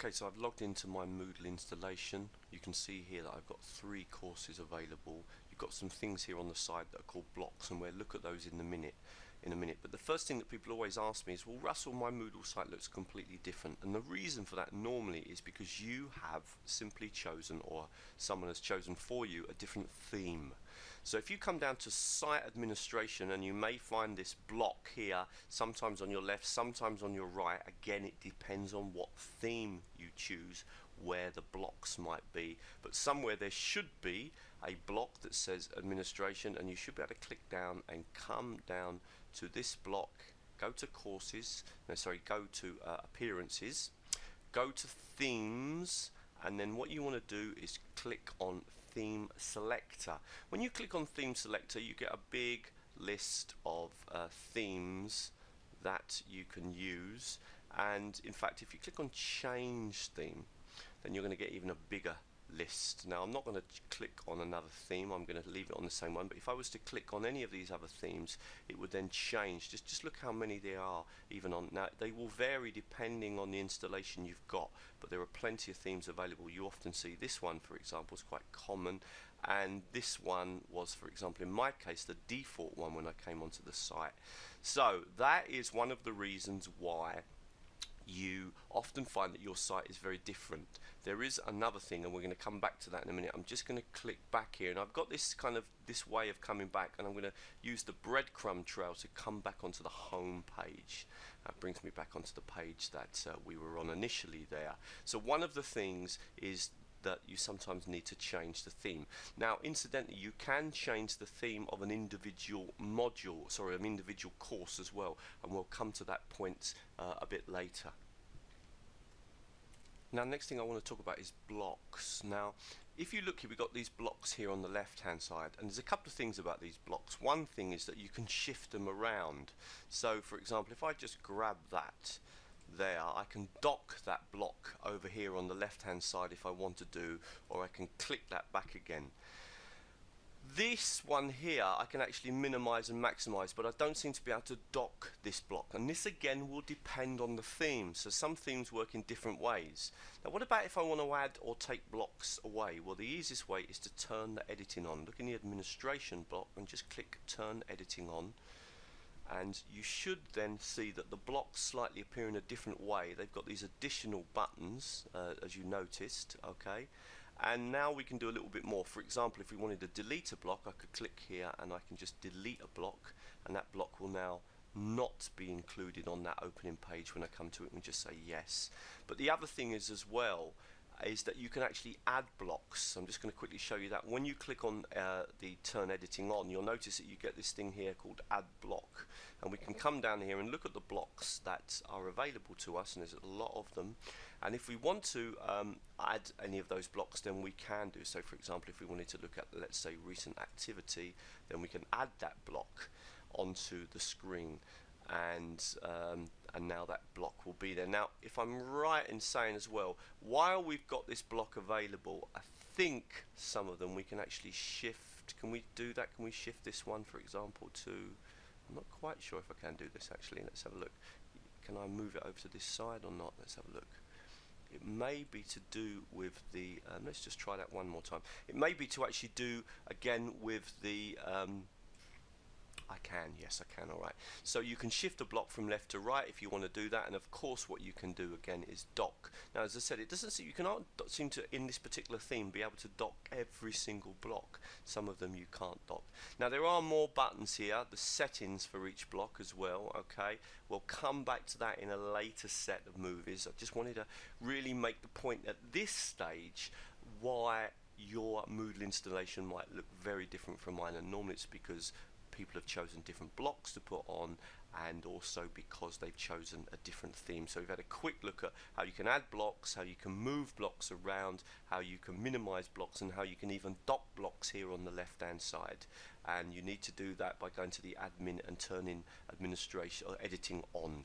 Okay, so I've logged into my Moodle installation. You can see here that I've got 3 courses available. You've got some things here on the side that are called blocks, and we'll look at those in a minute. But the first thing that people always ask me is, well, Russell, my Moodle site looks completely different. And the reason for that normally is because you have simply chosen, or someone has chosen for you, a different theme. So if you come down to site administration, and you may find this block here, sometimes on your left, sometimes on your right. Again, it depends on what theme you choose, where the blocks might be. But somewhere there should be a block that says administration, and you should be able to click down and come down to this block, go to courses, go to appearances, go to themes, and then what you want to do is click on theme selector. When you click on theme selector, you get a big list of themes that you can use, and in fact if you click on change theme, then you're going to get even a bigger list. Now I'm not going to click on another theme, I'm going to leave it on the same one, but if I was to click on any of these other themes, it would then change. Just look how many there are even on. Now they will vary depending on the installation you've got, but there are plenty of themes available. You often see this one, for example, is quite common, and this one was, for example, in my case, the default one when I came onto the site. So that is one of the reasons why you often find that your site is very different. There is another thing, and we're going to come back to that in a minute. I'm just going to click back here, and I've got this this way of coming back, and I'm going to use the breadcrumb trail to come back onto the home page. That brings me back onto the page that we were on initially there. So one of the things is that you sometimes need to change the theme. Now incidentally, you can change the theme of an individual module, an individual course as well, and we'll come to that point a bit later. Now next thing I want to talk about is blocks. Now if you look here, we've got these blocks here on the left hand side, and there's a couple of things about these blocks. One thing is that you can shift them around. So for example, if I just grab that there, I can dock that block over here on the left hand side if I want to do, or I can click that back again. This one here I can actually minimize and maximize, but I don't seem to be able to dock this block, and this again will depend on the theme. So some themes work in different ways. Now what about if I want to add or take blocks away? Well, the easiest way is to turn the editing on. Look in the administration block and just click turn editing on, and you should then see that the blocks slightly appear in a different way. They've got these additional buttons, as you noticed, okay? And now we can do a little bit more. For example, if we wanted to delete a block, I could click here and I can just delete a block, and that block will now not be included on that opening page when I come to it, and just say yes. But the other thing is as well, is that you can actually add blocks. I'm just going to quickly show you that. When you click on the turn editing on, you'll notice that you get this thing here called add block, and we can come down here and look at the blocks that are available to us, and there's a lot of them. And if we want to add any of those blocks, then we can do so. For example, if we wanted to look at, let's say, recent activity, then we can add that block onto the screen, and now that block will be there. Now if I'm right in saying as well, while we've got this block available, I think some of them we can actually shift. Can we do that? Can we shift this one, for example, to, I'm not quite sure if I can do this actually. Let's have a look. Can I move it over to this side or not? Let's have a look. It may be to do with the let's just try that one more time. It may be to actually do again with the I can, yes I can, alright. So you can shift the block from left to right if you want to do that, and of course what you can do again is dock. Now as I said, it doesn't seem, you cannot seem to, in this particular theme, be able to dock every single block. Some of them you can't dock. Now there are more buttons here, the settings for each block as well, okay. We'll come back to that in a later set of movies. I just wanted to really make the point at this stage why your Moodle installation might look very different from mine, and normally it's because people have chosen different blocks to put on, and also because they've chosen a different theme. So we've had a quick look at how you can add blocks, how you can move blocks around, how you can minimize blocks, and how you can even dock blocks here on the left hand side. And you need to do that by going to the admin and turning administration or editing on.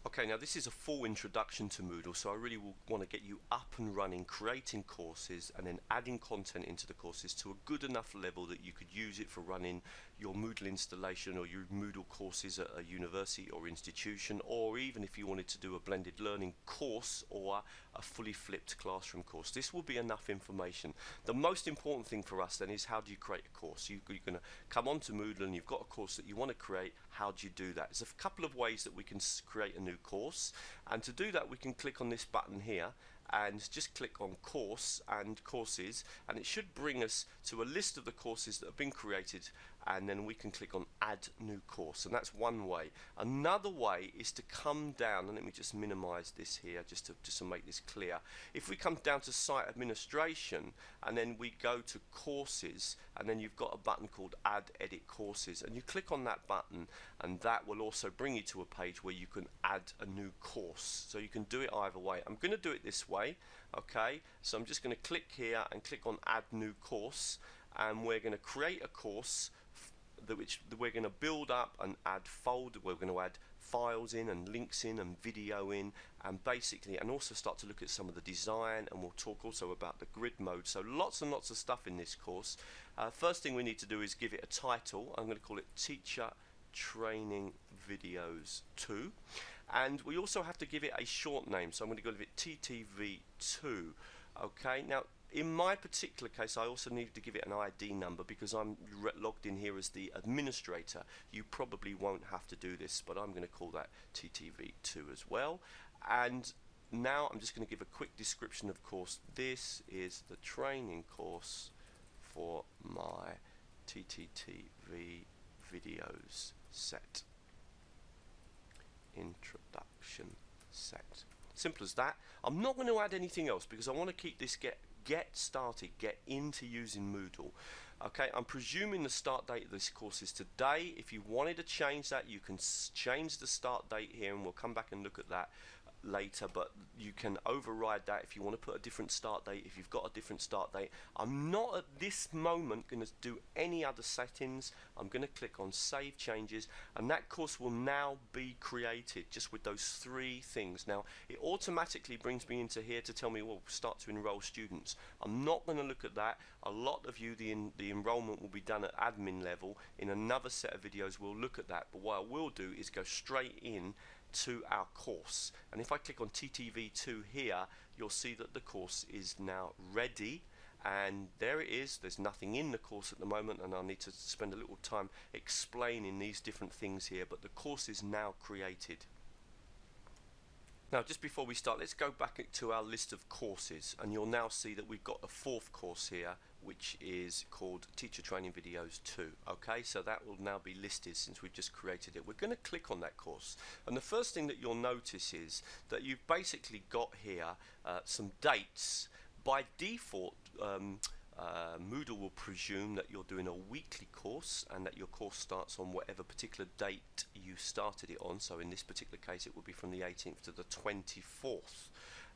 Okay, now this is a full introduction to Moodle, so I really will want to get you up and running, creating courses and then adding content into the courses to a good enough level that you could use it for running your Moodle installation or your Moodle courses at a university or institution, or even if you wanted to do a blended learning course or a fully flipped classroom course. This will be enough information. The most important thing for us then is, how do you create a course? You're going to come onto Moodle and you've got a course that you want to create. How do you do that? There's a couple of ways that we can create a new course, and to do that we can click on this button here and just click on course and courses, and it should bring us to a list of the courses that have been created, and then we can click on add new course, and that's one way. Another way is to come down, and let me just minimize this here just to make this clear. If we come down to site administration and then we go to courses, and then you've got a button called add edit courses, and you click on that button, and that will also bring you to a page where you can add a new course. So you can do it either way. I'm going to do it this way, okay? So I'm just going to click here and click on add new course, and we're going to create a course which we're going to build up and add folder. We're going to add files in and links in and video in, and basically, and also start to look at some of the design, and we'll talk also about the grid mode. So lots and lots of stuff in this course. First thing we need to do is give it a title. I'm going to call it Teacher Training Videos 2, and we also have to give it a short name, so I'm going to give it TTV2. okay, now in my particular case I also need to give it an ID number because I'm logged in here as the administrator. You probably won't have to do this, but I'm going to call that TTV2 as well. And now I'm just going to give a quick description. Of course, this is the training course for my TTV videos set. Introduction set. Simple as that. I'm not going to add anything else because I want to keep this get started, get into using Moodle. Okay, I'm presuming the start date of this course is today. If you wanted to change that, you can change the start date here, and we'll come back and look at that later, but you can override that if you want to put a different start date, if you've got a different start date. I'm not at this moment going to do any other settings. I'm going to click on save changes, and that course will now be created just with those three things. Now it automatically brings me into here to tell me, well, start to enroll students. I'm not going to look at that. A lot of you, the enrollment will be done at admin level. In another set of videos we'll look at that, but what I will do is go straight in to our course, and if I click on TTV2 here, you'll see that the course is now ready, and there it is. There's nothing in the course at the moment, and I'll need to spend a little time explaining these different things here, but the course is now created. Now just before we start, let's go back to our list of courses, and you'll now see that we've got a fourth course here, which is called Teacher Training Videos 2. Okay, so that will now be listed since we've just created it. We're going to click on that course, and the first thing that you'll notice is that you've basically got here some dates. By default, Moodle will presume that you're doing a weekly course and that your course starts on whatever particular date you started it on. So in this particular case it will be from the 18th to the 24th,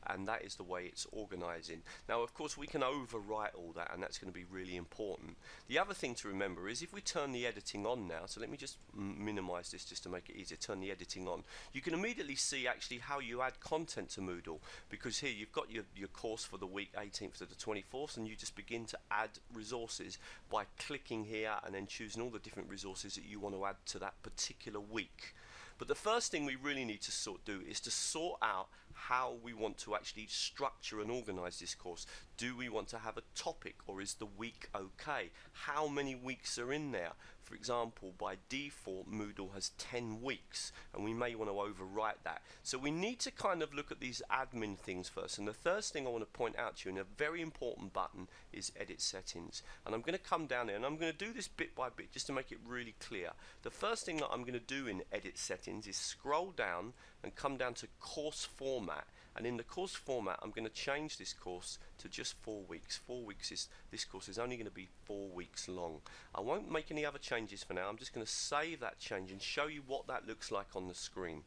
and that is the way it's organizing. Now of course we can overwrite all that, and that's going to be really important. The other thing to remember is if we turn the editing on now, so let me just minimize this just to make it easier, turn the editing on, you can immediately see actually how you add content to Moodle, because here you've got your course for the week 18th to the 24th, and you just begin to add resources by clicking here and then choosing all the different resources that you want to add to that particular week. But the first thing we really need to do is to sort out how we want to actually structure and organize this course. Do we want to have a topic, or is the week okay? How many weeks are in there? For example, by default Moodle has 10 weeks, and we may want to overwrite that. So we need to kind of look at these admin things first, and the first thing I want to point out to you, and a very important button, is edit settings. And I'm going to come down there, and I'm going to do this bit by bit just to make it really clear. The first thing that I'm going to do in edit settings is scroll down and come down to course format, and in the course format I'm going to change this course to just 4 weeks. 4 weeks is, this course is only going to be 4 weeks long. I won't make any other changes for now. I'm just going to save that change and show you what that looks like on the screen.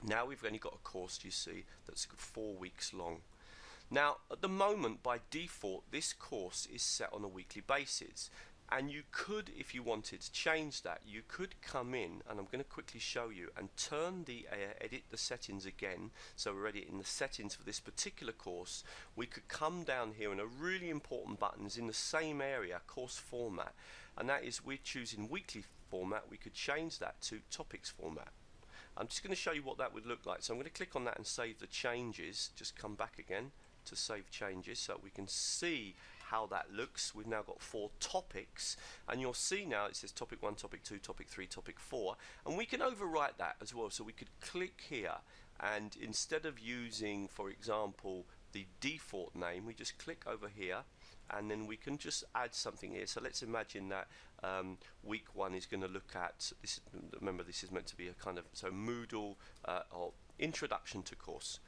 Now we've only got a course, you see, that's 4 weeks long. Now at the moment by default this course is set on a weekly basis, and you could, if you wanted to change that, you could come in, and I'm going to quickly show you, and turn the edit the settings again. So we're already in the settings for this particular course. We could come down here, and a really important button is in the same area, course format, and that is we're choosing weekly format. We could change that to topics format. I'm just going to show you what that would look like. So I'm going to click on that and save the changes. Just come back again to save changes so we can see how that looks. We've now got 4 topics, and you'll see now it says topic 1, topic 2, topic 3, topic 4, and we can overwrite that as well. So we could click here, and instead of using, for example, the default name, we just click over here, and then we can just add something here. So let's imagine that week 1 is going to look at this. Remember, this is meant to be a kind of Moodle or introduction to course.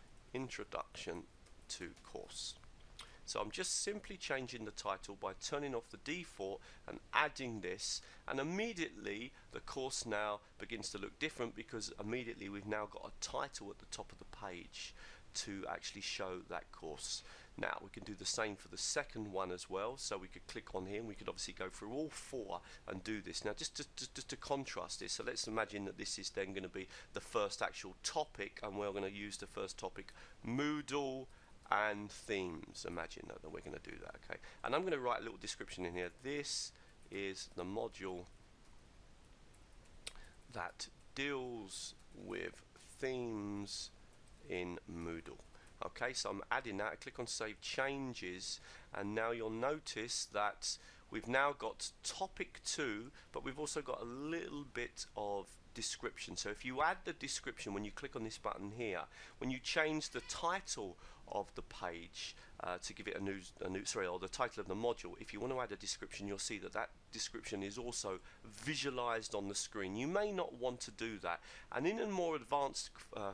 So I'm just simply changing the title by turning off the default and adding this, and immediately the course now begins to look different, because immediately we've now got a title at the top of the page to actually show that course. Now we can do the same for the second one as well, so we could click on here and we could obviously go through all 4 and do this. Now just to contrast this, so let's imagine that this is then going to be the first actual topic, and we're going to use the first topic, Moodle and themes. Imagine that we're going to do that, okay? And I'm going to write a little description in here. This is the module that deals with themes in Moodle. Okay, so I'm adding that. I click on Save Changes, and now you'll notice that we've now got topic 2, but we've also got a little bit of description. So if you add the description when you click on this button here, when you change the title of the page to give it or the title of the module, if you want to add a description, you'll see that that description is also visualized on the screen. You may not want to do that, and in a more advanced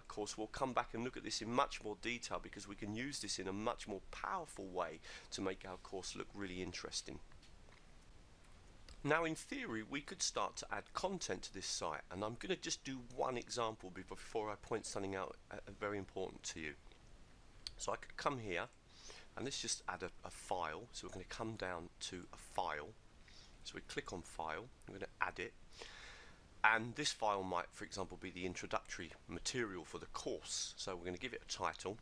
course we'll come back and look at this in much more detail, because we can use this in a much more powerful way to make our course look really interesting. Now in theory we could start to add content to this site, and I'm going to just do one example before I point something out very important to you. So I could come here and let's just add a file. So we're going to come down to a file. So we click on file, I'm going to add it, and this file might, for example, be the introductory material for the course. So we're going to give it a title,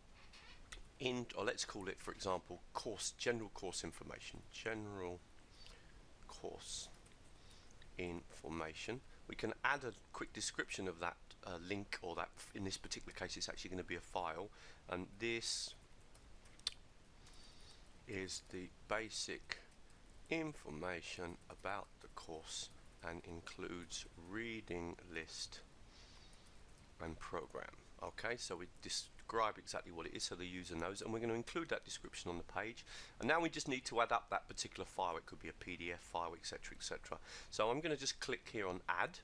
or let's call it, for example, general course information. We can add a quick description of that link, or that, in this particular case it's actually going to be a file, and this is the basic information about the course and includes reading list and program. Okay, so we describe exactly what it is so the user knows, and we're going to include that description on the page. And now we just need to add up that particular file. It could be a PDF file, etc., etc. So I'm going to just click here on add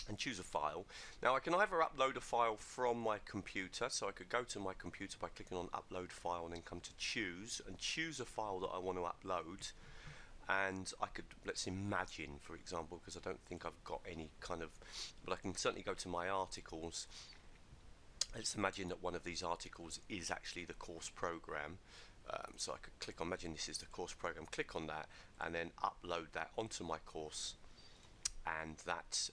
and choose a file. Now I can either upload a file from my computer, so I could go to my computer by clicking on upload file and then come to choose and choose a file that I want to upload. And I could, let's imagine, for example, because I don't think I've got any kind of, but I can certainly go to my articles. Let's imagine that one of these articles is actually the course program. So I could click on, imagine this is the course program, click on that and then upload that onto my course, and that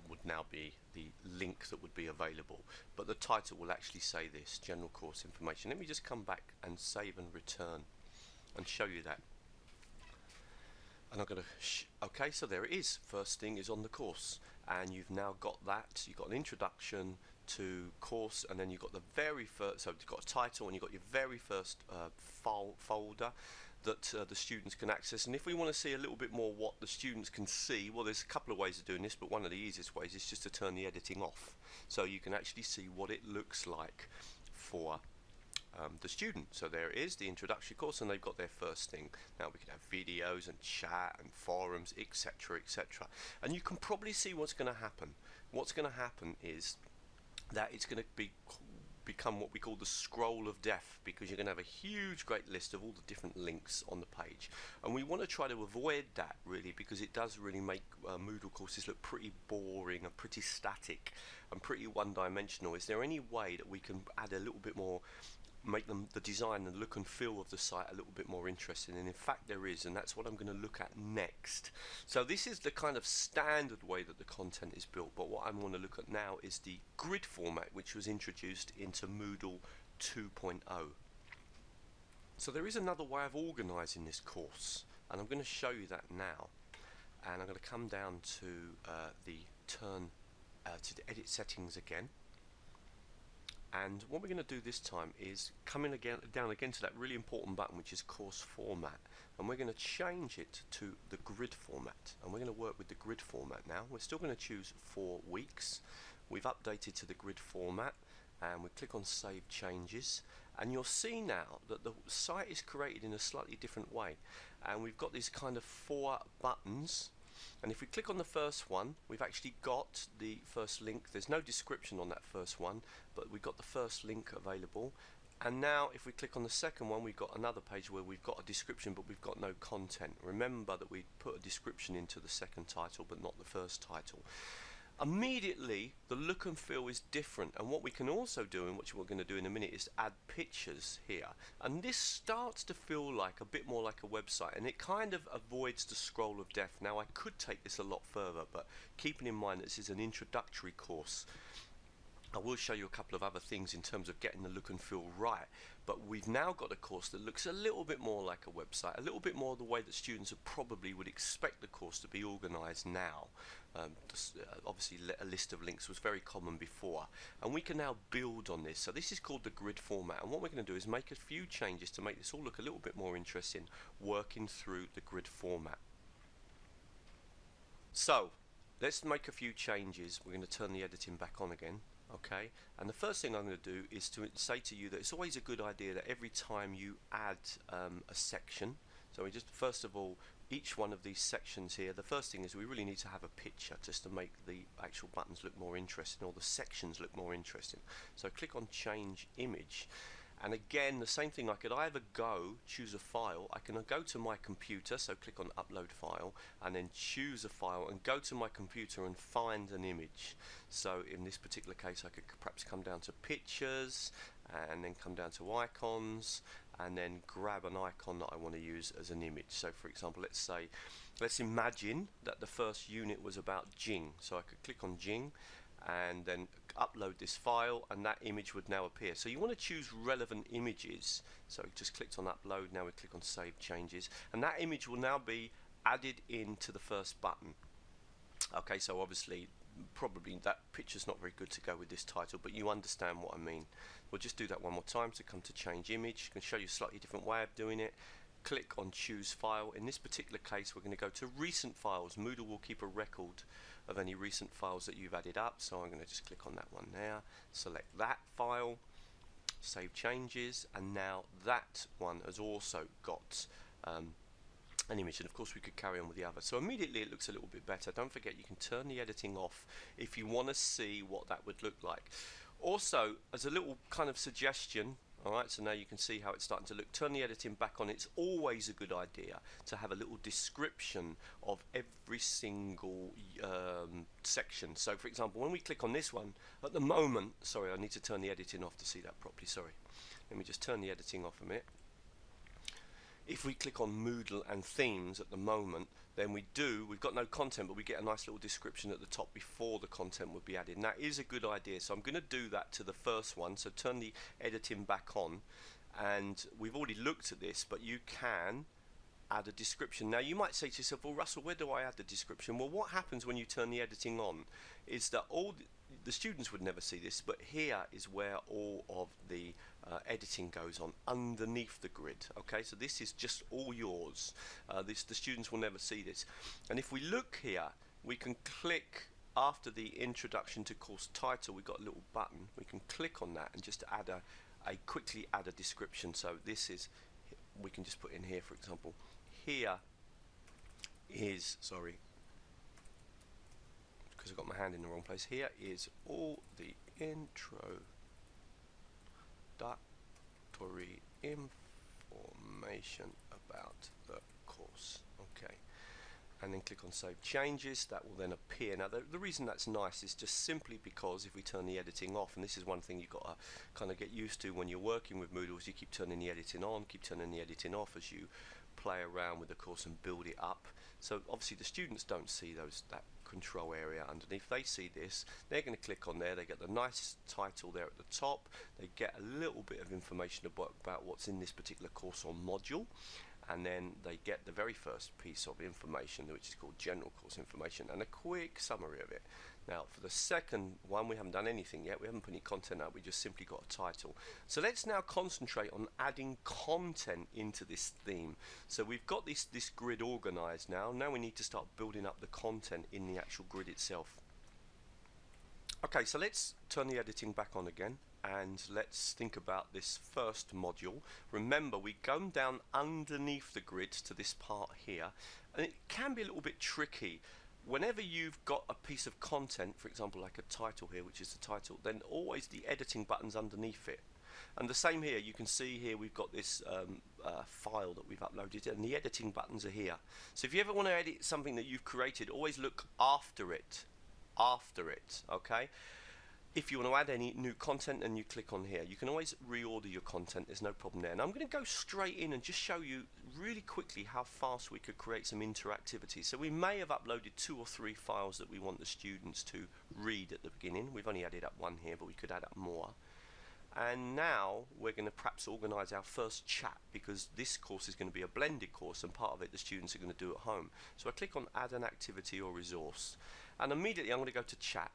would now be the link that would be available, but the title will actually say this, general course information. Let me just come back and save and return and show you that. And I'm going to okay, so there it is. First thing is on the course, and you've now got that. You've got an introduction to course, and then you've got the very first, so you've got a title and you've got your very first folder that the students can access. And if we want to see a little bit more what the students can see, well, there's a couple of ways of doing this, but one of the easiest ways is just to turn the editing off, so you can actually see what it looks like for the student. So there it is, the introductory course, and they've got their first thing. Now we can have videos and chat and forums, etc., etc. And you can probably see what's going to happen. What's going to happen is that it's going to become what we call the scroll of death, because you're going to have a huge great list of all the different links on the page, and we want to try to avoid that, really, because it does really make Moodle courses look pretty boring and pretty static and pretty one-dimensional. Is there any way that we can add a little bit more, make the design and look and feel of the site a little bit more interesting? And in fact there is, and that's what I'm going to look at next. So this is the kind of standard way that the content is built, but what I'm going to look at now is the grid format, which was introduced into Moodle 2.0. So there is another way of organising this course, and I'm going to show you that now. And I'm going to come down to the edit settings again. And what we're going to do this time is come in again, down again to that really important button, which is course format, and we're going to change it to the grid format, and we're going to work with the grid format now. We're still going to choose 4 weeks. We've updated to the grid format, and we click on Save Changes, and you'll see now that the site is created in a slightly different way, and we've got these kind of 4 buttons. And if we click on the first one, we've actually got the first link. There's no description on that first one, but we've got the first link available. And now if we click on the second one, we've got another page where we've got a description, but we've got no content. Remember that we put a description into the second title, but not the first title. Immediately the look and feel is different, and what we can also do, and what we're going to do in a minute, is add pictures here, and this starts to feel like a bit more like a website, and it kind of avoids the scroll of death. Now I could take this a lot further, but keeping in mind that this is an introductory course, I will show you a couple of other things in terms of getting the look and feel right, but we've now got a course that looks a little bit more like a website, a little bit more the way that students probably would expect the course to be organised now. Obviously a list of links was very common before, and we can now build on this. So this is called the grid format, and what we're going to do is make a few changes to make this all look a little bit more interesting, working through the grid format. So let's make a few changes. We're going to turn the editing back on again. Okay, and the first thing I'm going to do is to say to you that it's always a good idea that every time you add a section, so we just, first of all, each one of these sections here, the first thing is we really need to have a picture just to make the actual buttons look more interesting, or the sections look more interesting. So click on Change Image, and again the same thing. I could either choose a file, I can go to my computer, so click on Upload File, and then choose a file and go to my computer and find an image. So in this particular case I could perhaps come down to Pictures, and then come down to Icons, and then grab an icon that I want to use as an image. So for example, let's imagine that the first unit was about Jing, so I could click on Jing and then upload this file, and that image would now appear. So you want to choose relevant images, so we just clicked on Upload. Now we click on Save Changes, and that image will now be added into the first button. Okay, so obviously probably that picture's not very good to go with this title, but you understand what I mean. We'll just do that one more time. So come to Change Image, I can show you a slightly different way of doing it. Click on Choose File. In this particular case we're going to go to Recent Files. Moodle will keep a record of any recent files that you've added up, so I'm going to just click on that one there, select that file, Save Changes, and now that one has also got an image, and of course we could carry on with the other. So immediately it looks a little bit better. Don't forget you can turn the editing off if you want to see what that would look like. Also, as a little kind of suggestion, alright, so now you can see how it's starting to look. Turn the editing back on. It's always a good idea to have a little description of every single section. So for example, when we click on this one, at the moment, sorry, I need to turn the editing off to see that properly, sorry. Let me just turn the editing off a minute. If we click on Moodle and Themes at the moment, then we've got no content, but we get a nice little description at the top before the content would be added, and that is a good idea. So I'm going to do that to the first one, so turn the editing back on, and we've already looked at this, but you can add a description. Now you might say to yourself, well Russell, where do I add the description? Well, what happens when you turn the editing on is that all the students would never see this, but here is where all of the editing goes on, underneath the grid. Okay, so this is just all yours. The students will never see this. And if we look here, we can click after the introduction to course title. We've got a little button. We can click on that and just add quickly add a description. So this is, we can just put in here, for example, here is, sorry, because I've got my hand in the wrong place, here is all the introductory information about the course. Okay, and then click on Save Changes. That will then appear. Now the reason that's nice is just simply because if we turn the editing off, and this is one thing you've got to kind of get used to when you're working with Moodle, is you keep turning the editing on, keep turning the editing off as you play around with the course and build it up. So obviously the students don't see that control area underneath. They see this, they're going to click on there, they get the nice title there at the top, they get a little bit of information about what's in this particular course or module, and then they get the very first piece of information, which is called general course information, and a quick summary of it. Now for the second one, we haven't done anything yet, we haven't put any content up, we just simply got a title. So let's now concentrate on adding content into this theme. So we've got this grid organized now we need to start building up the content in the actual grid itself. Okay, so let's turn the editing back on again, and let's think about this first module. Remember, we go down underneath the grid to this part here, and it can be a little bit tricky. Whenever you've got a piece of content, for example like a title here, which is the title, then always the editing button's underneath it. And the same here, you can see here we've got this file that we've uploaded, and the editing buttons are here. So if you ever want to edit something that you've created, always look after it, okay? If you want to add any new content, then you click on here. You can always reorder your content, there's no problem there. And I'm going to go straight in and just show you really quickly how fast we could create some interactivity. So we may have uploaded 2 or 3 files that we want the students to read at the beginning. We've only added up 1 here, but we could add up more. And now we're going to perhaps organize our first chat, because this course is going to be a blended course, and part of it the students are going to do at home. So I click on add an activity or resource, and immediately I'm going to go to chat,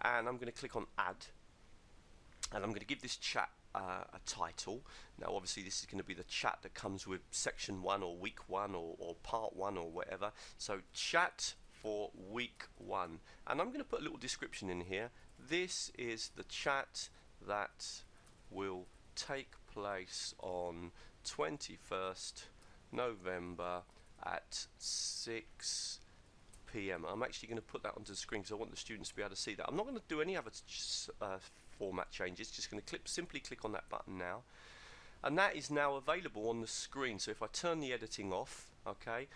and I'm going to click on add, and I'm going to give this chat a title. Now obviously this is going to be the chat that comes with section 1 or week 1 or part 1 or whatever. So chat for week 1, and I'm going to put a little description in here. This is the chat that will take place on 21st November at 6 PM. I'm actually going to put that onto the screen because I want the students to be able to see that. I'm not going to do any other format changes, just going to simply click on that button now, and that is now available on the screen. So if I turn the editing off, okay,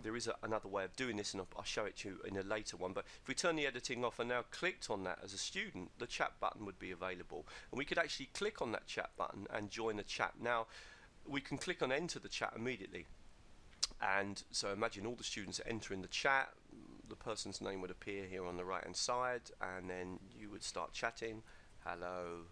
there is another way of doing this, and I'll show it to you in a later one, but if we turn the editing off and now clicked on that as a student, the chat button would be available, and we could actually click on that chat button and join the chat. Now we can click on enter the chat immediately, and so imagine all the students entering the chat, the person's name would appear here on the right hand side, and then you would start chatting. Hello,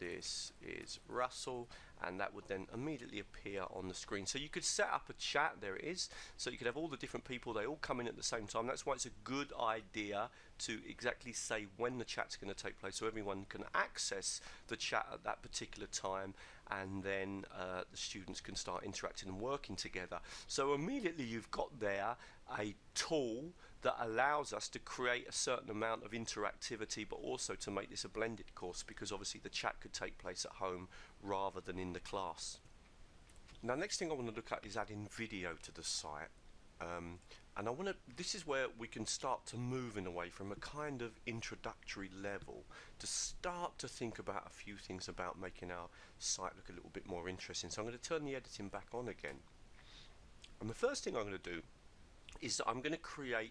this is Russell, and that would then immediately appear on the screen. So you could set up a chat, there it is, so you could have all the different people, they all come in at the same time. That's why it's a good idea to exactly say when the chat's going to take place, so everyone can access the chat at that particular time, and then the students can start interacting and working together. So immediately you've got there a tool that allows us to create a certain amount of interactivity, but also to make this a blended course, because obviously the chat could take place at home rather than in the class. Now next thing I want to look at is adding video to the site, and this is where we can start to move in a way from a kind of introductory level to start to think about a few things about making our site look a little bit more interesting. So I'm going to turn the editing back on again, and the first thing I'm going to do is that I'm going to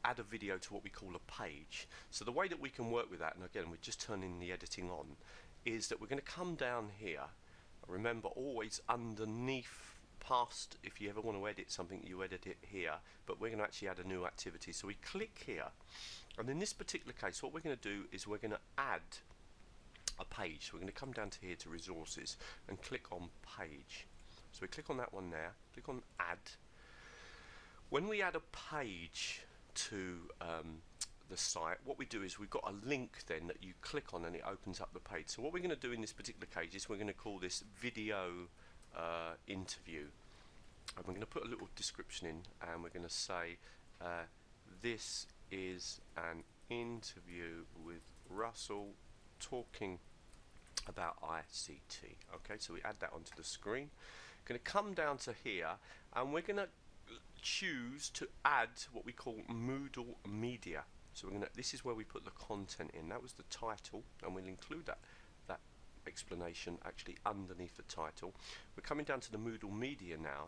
add a video to what we call a page. So the way that we can work with that, and again we're just turning the editing on, is that we're going to come down here. Remember, always underneath, past, if you ever want to edit something, you edit it here, but we're going to actually add a new activity. So we click here, and in this particular case what we're going to do is we're going to add a page. So we're going to come down to here to resources and click on page. So we click on that one there, click on add. When we add a page to the site, what we do is we've got a link then that you click on and it opens up the page. So what we're going to do in this particular case is we're going to call this video interview, and we're going to put a little description in, and we're going to say this is an interview with Russell talking about ICT. Okay, so we add that onto the screen. Going to come down to here, and we're going to choose to add what we call Moodle media. So this is where we put the content in. That was the title, and we'll include that explanation actually underneath the title. We're coming down to the Moodle media now,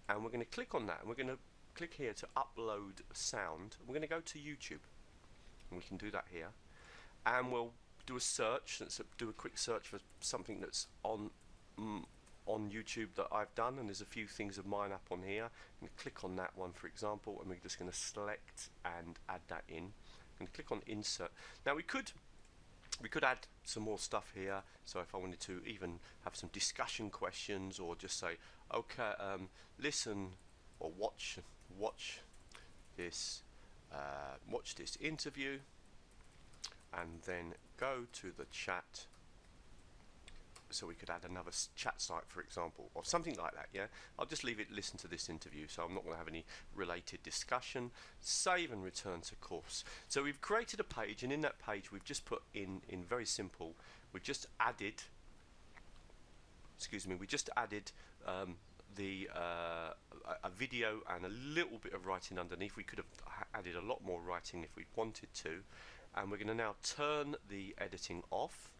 and we're going to click on that, and we're going to click here to upload sound. We're going to go to YouTube, and we can do that here, and we'll do a search. Let's do a quick search for something that's on YouTube that I've done, and there's a few things of mine up on here, and click on that one for example, and we're just going to select and add that in, and click on insert. Now we could We could add some more stuff here, so if I wanted to even have some discussion questions, or just say, okay, listen or watch this interview, and then go to the chat. So we could add another chat site, for example, or something like that. Yeah, I'll just leave it, listen to this interview, so I'm not going to have any related discussion. Save and return to course. So we've created a page, and in that page we've just put in very simple, we've just added, we just added a video and a little bit of writing underneath. We could have added a lot more writing if we wanted to, and we're going to now turn the editing off.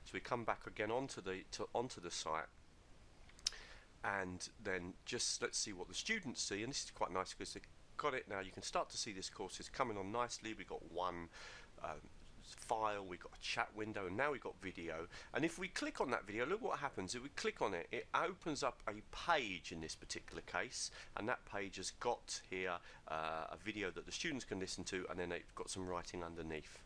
So we come back again onto the site, and then just let's see what the students see. And this is quite nice because they've got it now. You can start to see this course is coming on nicely. We've got one file, we've got a chat window, and now we've got video. And if we click on that video, look what happens. If we click on it, it opens up a page in this particular case, and that page has got here a video that the students can listen to, and then they've got some writing underneath.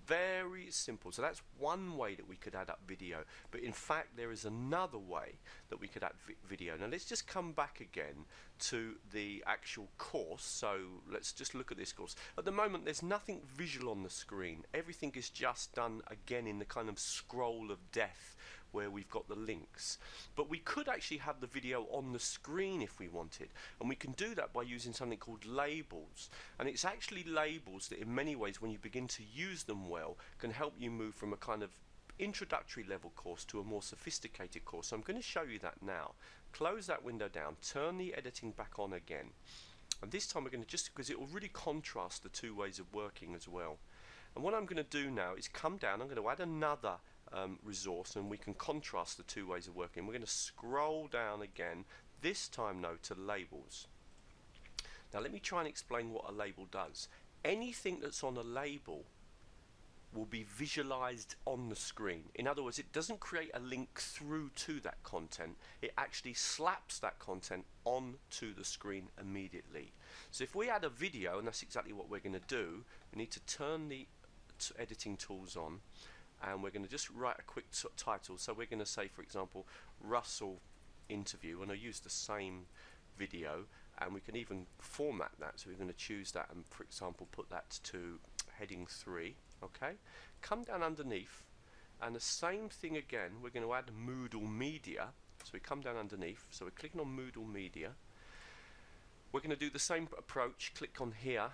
Very simple. So that's one way that we could add up video, but in fact there is another way that we could add video. Now let's just come back again to the actual course. So let's just look at this course. At the moment there's nothing visual on the screen. Everything is just done again in the kind of scroll of death where we've got the links, but we could actually have the video on the screen if we wanted, and we can do that by using something called labels. And it's actually labels that in many ways, when you begin to use them well, can help you move from a kind of introductory level course to a more sophisticated course. So I'm going to show you that now. Close that window down, turn the editing back on again, and this time we're going to, just because it will really contrast the two ways of working as well. And what I'm going to do now is come down, I'm going to add another resource, and we can contrast the two ways of working. We're going to scroll down again, this time now to labels. Now let me try and explain what a label does. Anything that's on a label will be visualized on the screen. In other words, it doesn't create a link through to that content, it actually slaps that content onto the screen immediately. So if we add a video, and that's exactly what we're going to do, we need to turn the editing tools on, and we're going to just write a quick title. So we're going to say, for example, Russell interview, and I'll use the same video, and we can even format that. So we're going to choose that and, for example, put that to heading 3. Okay, come down underneath, and the same thing again, we're going to add Moodle media. So we come down underneath, so we're clicking on Moodle media. We're going to do the same approach, click on here.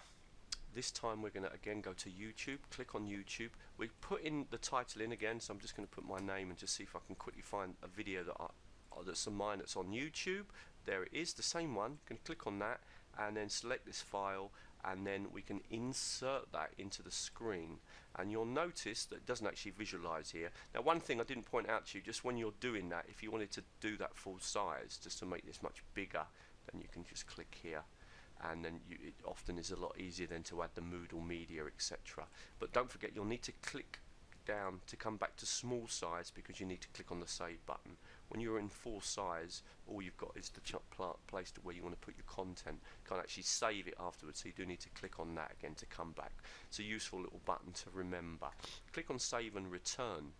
This time we're going to again go to YouTube, click on YouTube. We put in the title in again, so I'm just going to put my name and just see if I can quickly find a video that's of mine that's on YouTube. There it is, the same one. You can click on that and then select this file, and then we can insert that into the screen, and you'll notice that it doesn't actually visualize here. Now one thing I didn't point out to you, just when you're doing that, if you wanted to do that full size just to make this much bigger, then you can just click here, and then it often is a lot easier then to add the Moodle media, etc. But don't forget, you'll need to click down to come back to small size, because you need to click on the save button. When you're in full size, all you've got is the place to where you want to put your content. You can't actually save it afterwards, so you do need to click on that again to come back. It's a useful little button to remember. Click on save and return.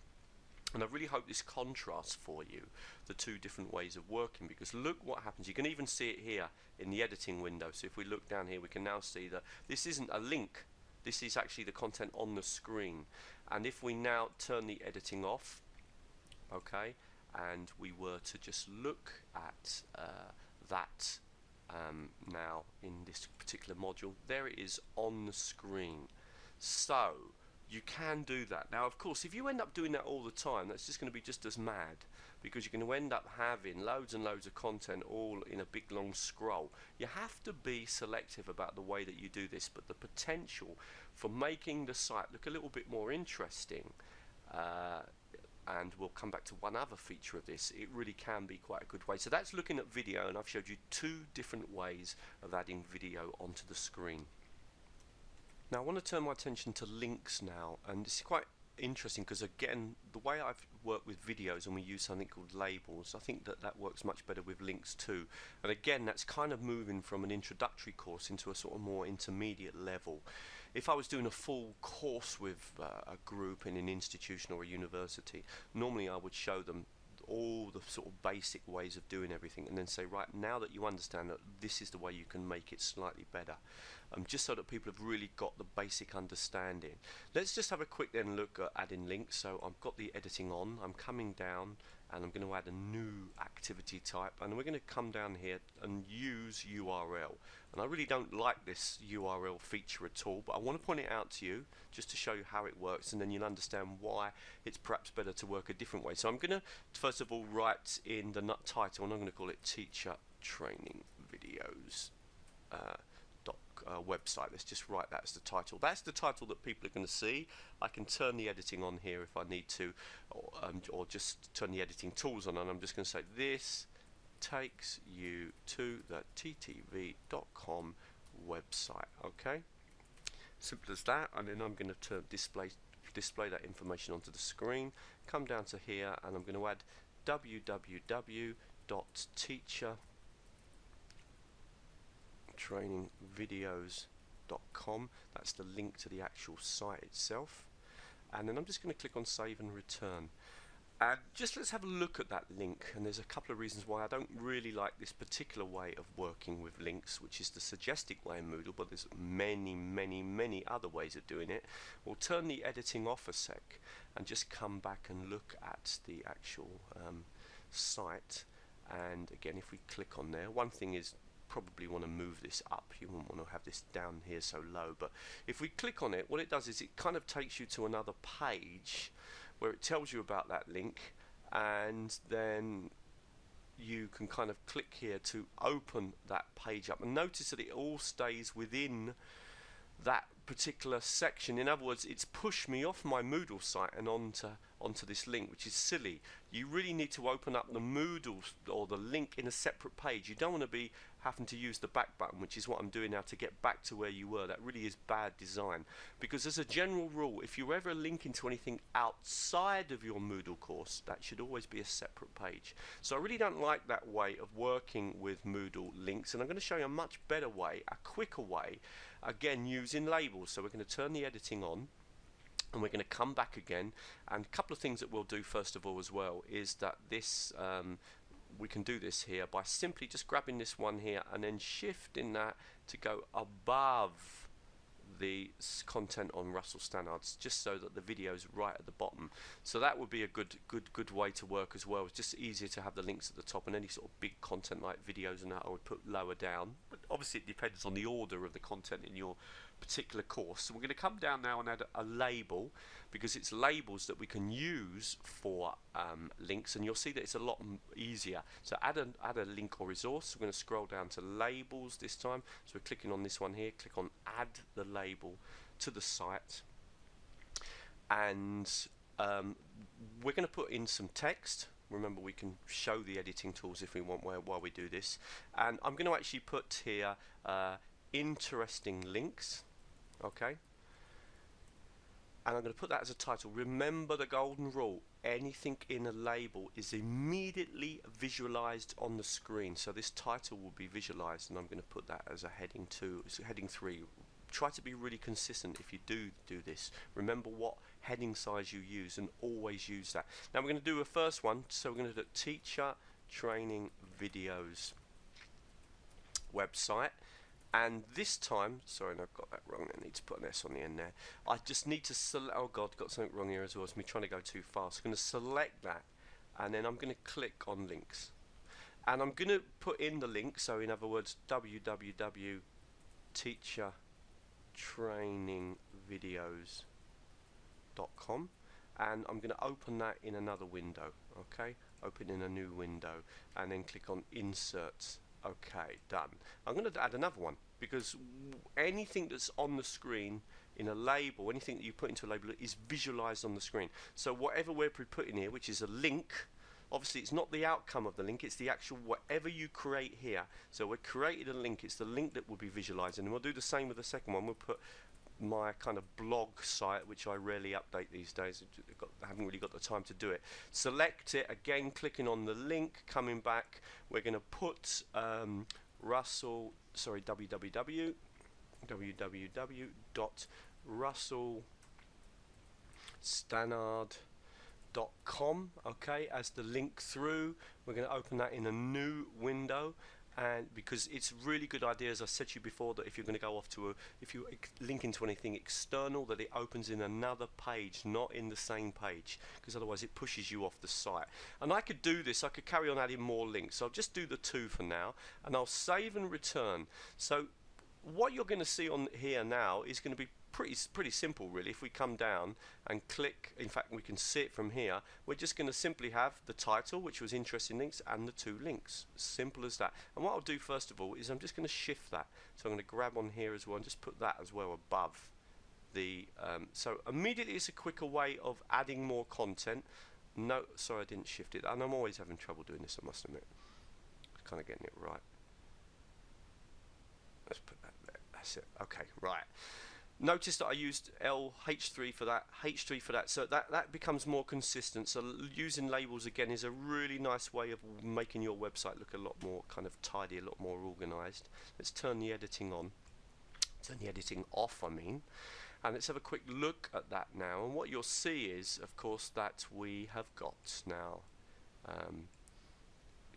And I really hope this contrasts for you the two different ways of working, because look what happens. You can even see it here in the editing window. So if we look down here, we can now see that this isn't a link, this is actually the content on the screen. And if we now turn the editing off, okay, and we were to just look at that now in this particular module, there it is on the screen. So you can do that. Now of course, if you end up doing that all the time, that's just going to be just as mad, because you're going to end up having loads and loads of content all in a big long scroll. You have to be selective about the way that you do this, but the potential for making the site look a little bit more interesting, and we'll come back to one other feature of this, it really can be quite a good way. So that's looking at video, and I've showed you two different ways of adding video onto the screen. Now I want to turn my attention to links now, and this is quite interesting because again, the way I've worked with videos and we use something called labels, I think that works much better with links too. And again, that's kind of moving from an introductory course into a sort of more intermediate level. if I was doing a full course with a group in an institution or a university, normally I would show them all the sort of basic ways of doing everything and then say, right, now that you understand that this is the way you can make it slightly better, just so that people have really got the basic understanding. Let's just have a quick then look at adding links. So I've got the editing on, I'm coming down and I'm going to add a new activity type, and we're going to come down here and use URL. And I really don't like this URL feature at all, but I want to point it out to you just to show you how it works, and then you'll understand why it's perhaps better to work a different way. So I'm going to first of all write in the title, and I'm going to call it Teacher Training Videos website. Let's just write that as the title. That's the title that people are going to see. I can turn the editing on here if I need to, or just turn the editing tools on, and I'm just going to say this takes you to the ttv.com website. Okay, simple as that. And then I'm going to display that information onto the screen, come down to here, and I'm going to add www.teachertrainingvideos.com. That's the link to the actual site itself, and then I'm just going to click on save and return. And just let's have a look at that link, and there's a couple of reasons why I don't really like this particular way of working with links, which is the suggested way in Moodle, but there's many other ways of doing it. We'll turn the editing off a sec and just come back and look at the actual site. And again, if we click on there, one thing is probably want to move this up. You wouldn't want to have this down here so low, but if we click on it, what it does is it kind of takes you to another page where it tells you about that link, and then you can kind of click here to open that page up, and notice that it all stays within that particular section. In other words, it's pushed me off my Moodle site and onto this link, which is silly. You really need to open up the Moodle or the link in a separate page. You don't want to be having to use the back button, which is what I'm doing now, to get back to where you were. That really is bad design, because as a general rule, if you ever link into anything outside of your Moodle course, that should always be a separate page. So I really don't like that way of working with Moodle links, and I'm going to show you a much better way, a quicker way, again using labels. So we're going to turn the editing on, and we're going to come back again, and a couple of things that we'll do first of all as well is that this we can do this here by simply just grabbing this one here and then shifting that to go above the content on Russell Stannard's, just so that the video is right at the bottom. So that would be a good way to work as well. It's just easier to have the links at the top, and any sort of big content like videos and that I would put lower down. But obviously it depends on the order of the content in your particular course. So we're going to come down now and add a label, because it's labels that we can use for links, and you'll see that it's a lot easier. So add a link or resource. We're going to scroll down to labels this time, so we're clicking on this one here, click on add the label to the site, and we're going to put in some text. Remember, we can show the editing tools if we want while we do this, and I'm going to actually put here interesting links. Okay, and I'm going to put that as a title. Remember the golden rule: anything in a label is immediately visualized on the screen. So this title will be visualized, and I'm going to put that as a heading 2, heading 3. Try to be really consistent if you do this. Remember what heading size you use, and always use that. Now we're going to do a first one, so we're going to do Teacher Training Videos website. And this time, sorry, no, I've got that wrong. I need to put an S on the end there. I just need to select, oh God, got something wrong here as well. It's me trying to go too fast. I'm going to select that, and then I'm going to click on links. And I'm going to put in the link, so in other words, www.teachertrainingvideos.com. And I'm going to open that in another window, okay? Open in a new window, and then click on Insert. Okay, done. I'm going to add another one, because anything that's on the screen in a label, anything that you put into a label, is visualized on the screen. So whatever we're putting here, which is a link, obviously it's not the outcome of the link, it's the actual whatever you create here. So we created a link, it's the link that will be visualized, and we'll do the same with the second one. We'll put my kind of blog site, which I rarely update these days. I haven't really got the time to do it. Select it again, clicking on the link, coming back. We're going to put www.russell russellstannard.com, okay, as the link through. We're going to open that in a new window, and because it's a really good idea, as I said to you before, that if you're going to go off to if you link into anything external, that it opens in another page, not in the same page, because otherwise it pushes you off the site. And I could do this, I could carry on adding more links, so I'll just do the 2 for now, and I'll save and return. So what you're going to see on here now is going to be pretty simple, really. If we come down and click, in fact we can see it from here, we're just going to simply have the title, which was interesting links, and the 2 links. Simple as that. And what I'll do first of all is I'm just going to shift that, so I'm going to grab on here as well and just put that as well above the so immediately it's a quicker way of adding more content. No, sorry, I didn't shift it, and I'm always having trouble doing this, I must admit. Kind of getting it right. Let's put that there. That's it. Okay, right. Notice that I used H3 for that, H3 for that, so that becomes more consistent. So using labels again is a really nice way of making your website look a lot more kind of tidy, a lot more organized. Let's turn the editing on, turn the editing off, I mean, and let's have a quick look at that now. And what you'll see is, of course, that we have got now,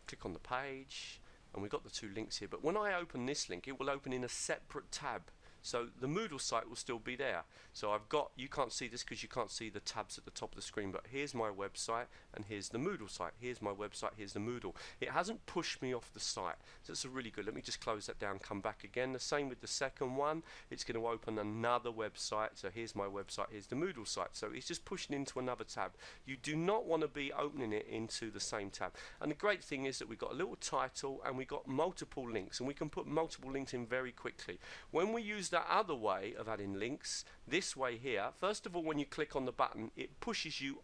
click on the page, and we've got the 2 links here, but when I open this link, it will open in a separate tab. So the Moodle site will still be there. So I've got, you can't see this because you can't see the tabs at the top of the screen, but here's my website and here's the Moodle site. Here's my website, here's the Moodle. It hasn't pushed me off the site. So it's a really good. Let me just close that down, come back again. The same with the second one. It's going to open another website. So here's my website, here's the Moodle site. So it's just pushing into another tab. You do not want to be opening it into the same tab. And the great thing is that we've got a little title and we've got multiple links, and we can put multiple links in very quickly. When we use that other way of adding links, this way here, first of all, when you click on the button, it pushes you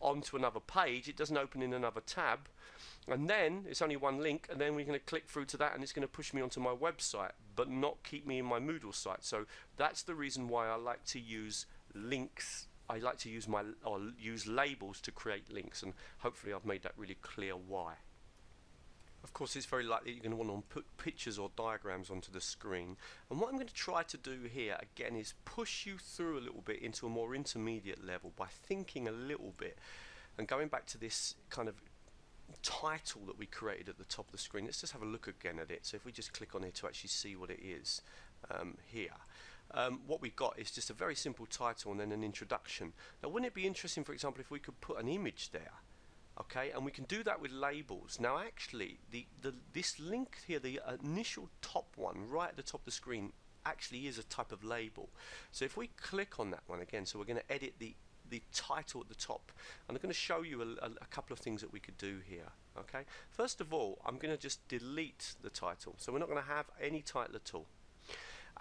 onto another page. It doesn't open in another tab, and then it's only one link, and then we're going to click through to that, and it's going to push me onto my website, but not keep me in my Moodle site. So that's the reason why I like to use links. I like to use use labels to create links, and hopefully I've made that really clear why. Of course, it's very likely you're going to want to put pictures or diagrams onto the screen. And what I'm going to try to do here, again, is push you through a little bit into a more intermediate level by thinking a little bit. And going back to this kind of title that we created at the top of the screen, let's just have a look again at it. So if we just click on it to actually see what it is here. What we've got is just a very simple title and then an introduction. Now, wouldn't it be interesting, for example, if we could put an image there? Okay, and we can do that with labels. Now actually, this link here, the initial top one right at the top of the screen, actually is a type of label. So if we click on that one again, so we're going to edit the title at the top, and I'm going to show you a couple of things that we could do here. Okay, first of all, I'm going to just delete the title, so we're not going to have any title at all.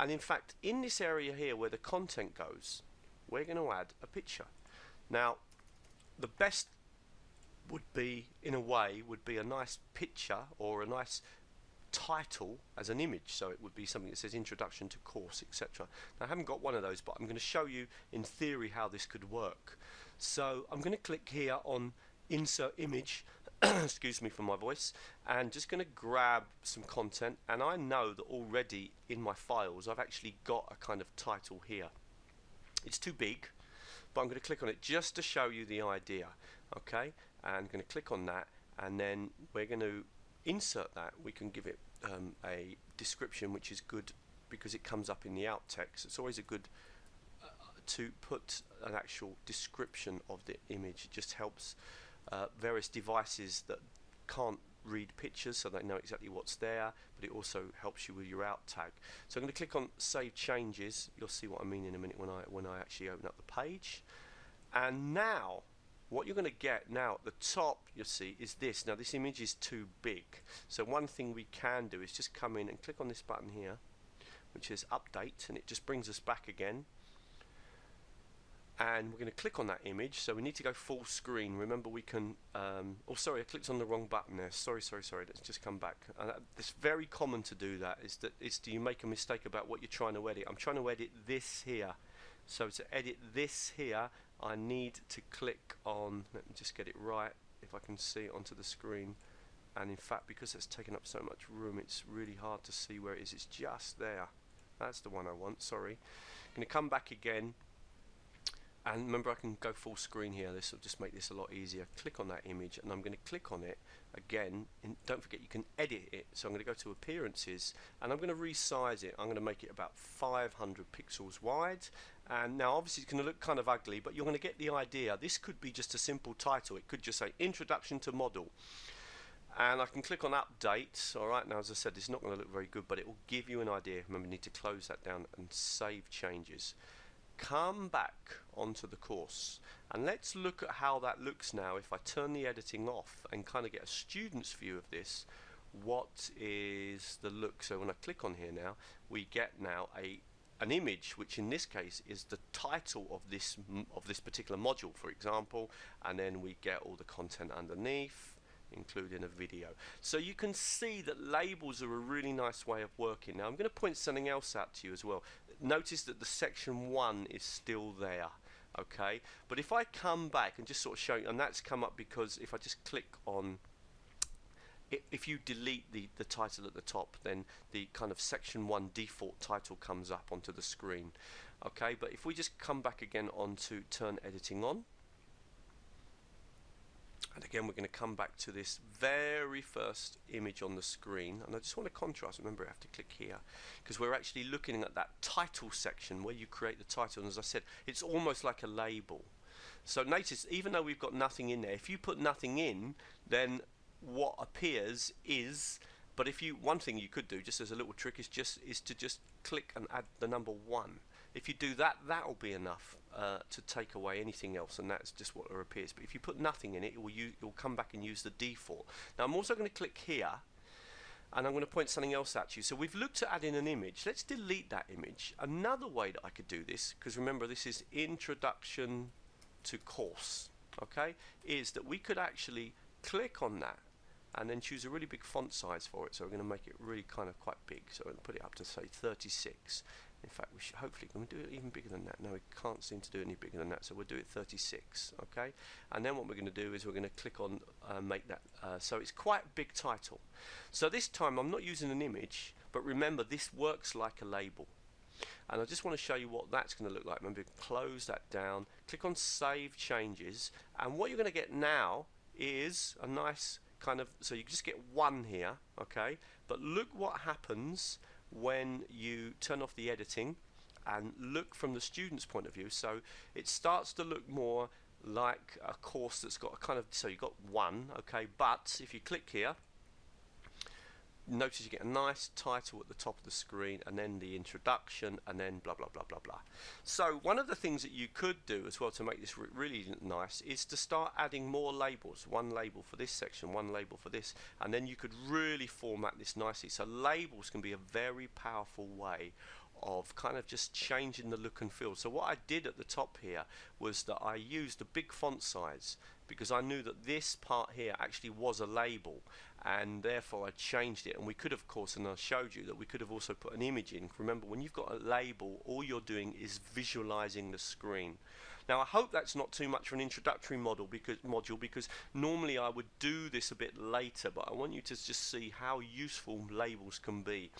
And in fact, in this area here where the content goes, we're going to add a picture. Now, the best would be, in a way, would be a nice picture or a nice title as an image. So it would be something that says introduction to course, etc. Now I haven't got one of those, but I'm going to show you in theory how this could work. So I'm going to click here on insert image, excuse me for my voice, and just going to grab some content, and I know that already in my files I've actually got a kind of title here. It's too big, but I'm going to click on it just to show you the idea. Okay, and I'm going to click on that, and then we're going to insert that. We can give it a description, which is good because it comes up in the out text. It's always a good to put an actual description of the image. It just helps various devices that can't read pictures so they know exactly what's there, but it also helps you with your out tag. So I'm going to click on save changes. You'll see what I mean in a minute when I actually open up the page. And now what you're going to get now at the top, you'll see, is this. Now this image is too big, so one thing we can do is just come in and click on this button here, which is update, and it just brings us back again. And we're going to click on that image, so we need to go full screen. Remember, we can oh sorry, I clicked on the wrong button there. Sorry, let's just come back. It's very common to do that, do you make a mistake about what you're trying to edit. I'm trying to edit this here, so to edit this here I need to click on, let me just get it right, if I can see it onto the screen. And in fact, because it's taken up so much room, it's really hard to see where it is. It's just there. That's the one I want, sorry. going to come back again, and remember I can go full screen here. This will just make this a lot easier. Click on that image, and I'm going to click on it again, and don't forget you can edit it. So I'm going to go to appearances, and I'm going to resize it. I'm going to make it about 500 pixels wide, and now obviously it's going to look kind of ugly, but you're going to get the idea. This could be just a simple title. It could just say Introduction to Moodle, and I can click on update. Alright, now as I said, it's not going to look very good, but it will give you an idea. Remember, you need to close that down and save changes. Come back onto the course, and let's look at how that looks now if I turn the editing off and kind of get a student's view of this. What is the look? So when I click on here now, we get now an image, which in this case is the title of this particular module, for example, and then we get all the content underneath, including a video. So you can see that labels are a really nice way of working. Now I'm going to point something else out to you as well. Notice that the section 1 is still there, okay? But if I come back and just sort of show you, and that's come up because if I just click on, if you delete the title at the top, then the kind of section 1 default title comes up onto the screen, okay? But if we just come back again onto turn editing on, and again we're going to come back to this very first image on the screen, and I just want to contrast. Remember, I have to click here because we're actually looking at that title section where you create the title, and as I said, it's almost like a label. So notice, even though we've got nothing in there, if you put nothing in, then what appears is, but if you, one thing you could do just as a little trick is to just click and add the number 1. If you do that, that'll be enough to take away anything else, and that's just what appears. But if you put nothing in it, it will come back and use the default. Now I'm also going to click here, and I'm going to point something else at you. So we've looked at adding an image. Let's delete that image. Another way that I could do this, because remember this is Introduction to Course, okay, is that we could actually click on that and then choose a really big font size for it. So we're going to make it really kind of quite big. So we're going to put it up to say 36. In fact, we should hopefully can we do it even bigger than that. No, we can't seem to do it any bigger than that, so we'll do it 36, okay? And then what we're going to do is we're going to click on make that so it's quite a big title. So this time I'm not using an image, but remember this works like a label. And I just want to show you what that's going to look like. Remember, close that down, click on Save Changes, and what you're going to get now is a nice kind of, so you just get 1 here, okay? But look what happens when you turn off the editing and look from the student's point of view. So it starts to look more like a course that's got a kind of, so you've got 1, okay, but if you click here, notice you get a nice title at the top of the screen, and then the introduction, and then blah blah blah blah blah. So one of the things that you could do as well to make this really nice is to start adding more labels. 1 label for this section, 1 label for this, and then you could really format this nicely. So labels can be a very powerful way of kind of just changing the look and feel. So what I did at the top here was that I used a big font size because I knew that this part here actually was a label, and therefore I changed it. And we could, of course, and I showed you that we could have also put an image in. Remember, when you've got a label, all you're doing is visualizing the screen. Now I hope that's not too much for an introductory module because normally I would do this a bit later, but I want you to just see how useful labels can be.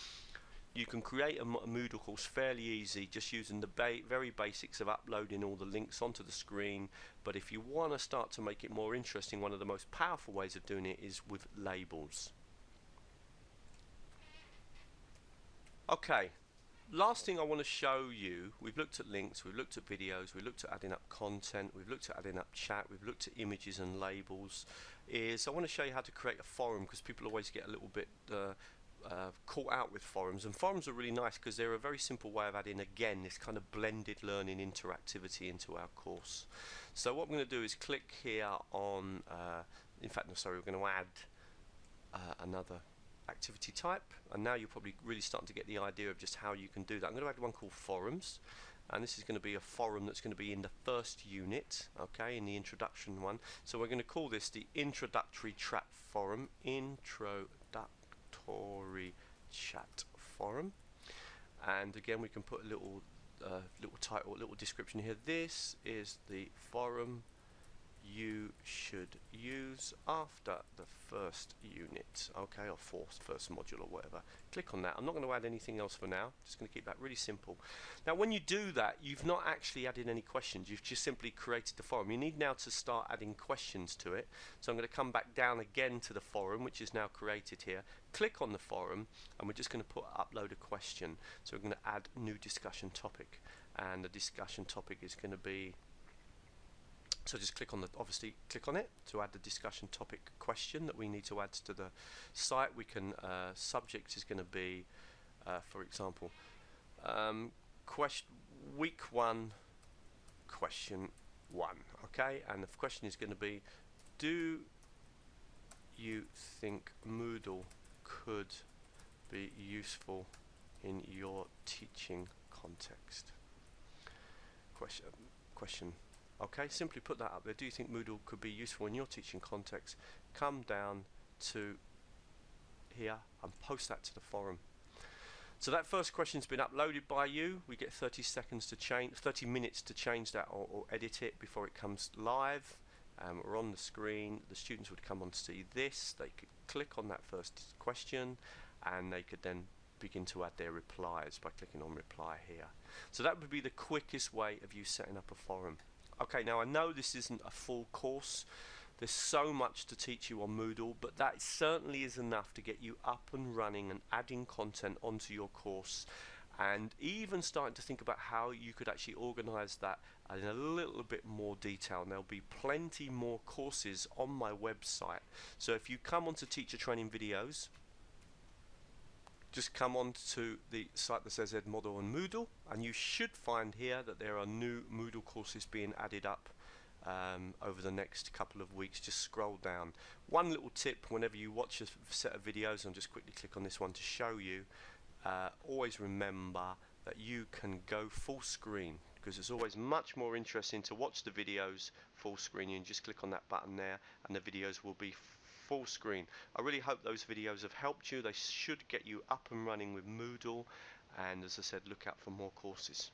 You can create a Moodle course fairly easy just using the very basics of uploading all the links onto the screen. But if you want to start to make it more interesting, one of the most powerful ways of doing it is with labels. Okay, last thing I want to show you, we've looked at links, we've looked at videos, we've looked at adding up content, we've looked at adding up chat, we've looked at images and labels. I want to show you how to create a forum, because people always get a little bit caught out with forums, and forums are really nice because they're a very simple way of adding, again, this kind of blended learning interactivity into our course. So what I'm going to do is click here on, in fact, no, sorry, we're going to add another activity type, and now you're probably really starting to get the idea of just how you can do that. I'm going to add one called forums, and this is going to be a forum that's going to be in the first unit, okay, in the introduction one. So we're going to call this the introductory chat forum, chat forum, and again we can put a little title, a little description here. This is the forum you should use after the first unit, okay, or first module or whatever. Click on that. I'm not going to add anything else for now, just going to keep that really simple. Now when you do that, you've not actually added any questions, you've just simply created the forum. You need now to start adding questions to it. So I'm going to come back down again to the forum, which is now created here, click on the forum, and we're just going to upload a question. So we're going to add new discussion topic, and the discussion topic is going to be, so just click on obviously click on it to add the discussion topic question that we need to add to the site. We can subject is going to be for example week 1 question 1, okay, and the question is going to be, do you think Moodle could be useful in your teaching context? Question. Okay, simply put that up there. Do you think Moodle could be useful in your teaching context? Come down to here and post that to the forum. So that first question's been uploaded by you. We get 30 minutes to change that or edit it before it comes live. We're on the screen. The students would come on to see this. They could click on that first question, and they could then begin to add their replies by clicking on reply here. So that would be the quickest way of you setting up a forum. Okay, now I know this isn't a full course. There's so much to teach you on Moodle, but that certainly is enough to get you up and running and adding content onto your course, and even starting to think about how you could actually organize that in a little bit more detail. And there'll be plenty more courses on my website. So if you come onto Teacher Training Videos, just come on to the site that says Edmodo and Moodle, and you should find here that there are new Moodle courses being added up over the next couple of weeks. Just scroll down. One little tip whenever you watch a set of videos, and just quickly click on this one to show you, always remember that you can go full screen, because it's always much more interesting to watch the videos full screen. You can just click on that button there and the videos will be full screen. I really hope those videos have helped you. They should get you up and running with Moodle, and as I said, look out for more courses.